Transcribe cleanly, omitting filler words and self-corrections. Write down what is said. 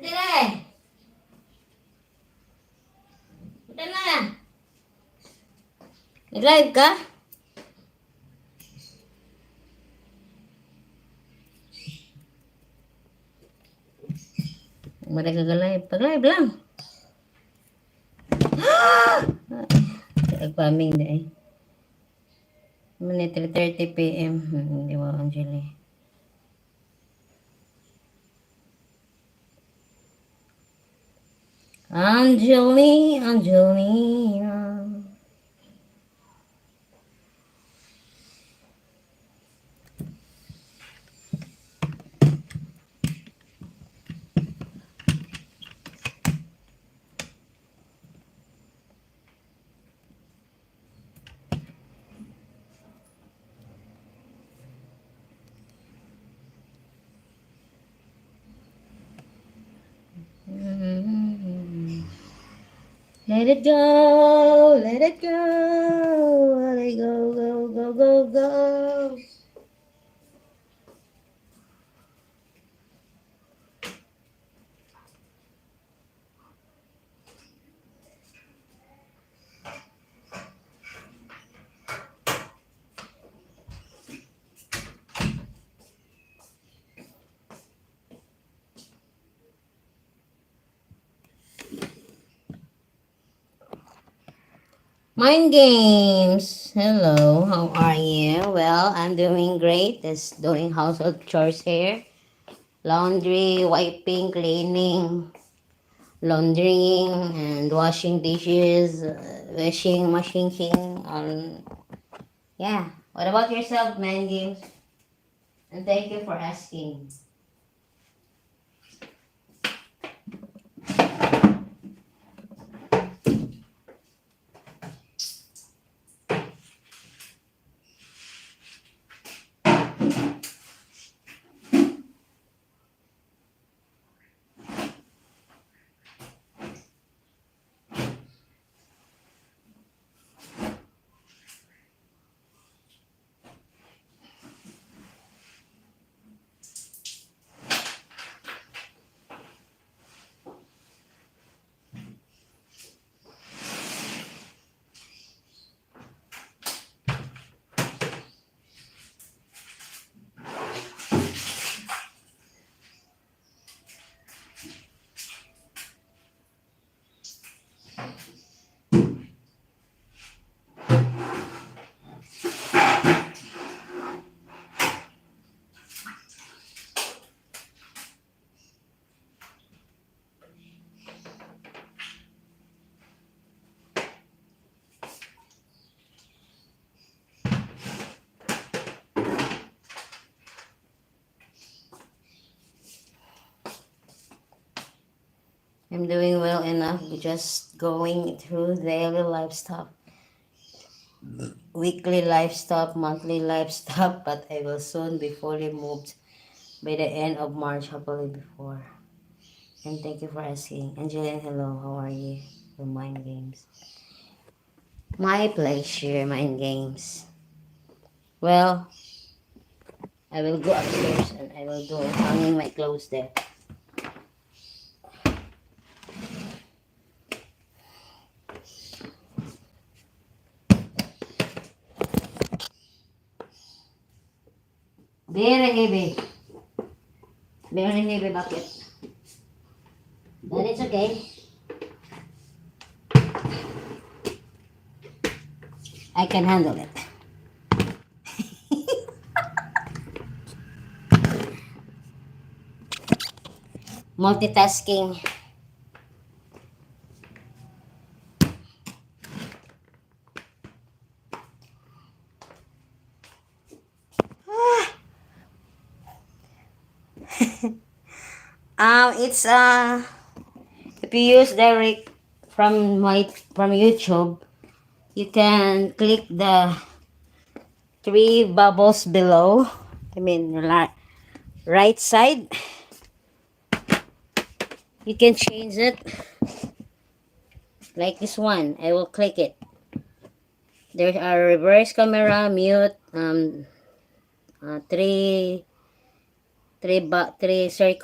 Dire! Punta na! Nag-live ka? Mara ka live. Pag-live lang. Nagpaming na eh. Muna 3:30 p.m. Hindi mo, Angeli. Angelina. Let it go, let it go, let it go, go, go, go, go. Mind Games. Hello, how are you? Well, I'm doing great. Just doing household chores here. Laundry, wiping, cleaning, laundering, and washing dishes, washing, machine, yeah. What about yourself, Mind Games? And thank you for asking. I'm doing well enough, just going through daily life stuff, weekly life stuff, monthly life stuff, but I will soon be fully moved by the end of March, hopefully before. And thank you for asking. Angeline, hello, how are you? For Mind Games. My pleasure, Mind Games. Well, I will go upstairs and I will do hanging my clothes there. Very heavy. Very heavy bucket. But it's okay. I can handle it. Multitasking. It's if you use direct from YouTube, you can click the three bubbles below. I mean, right side. You can change it like this one. I will click it. There are reverse camera, mute, three circles.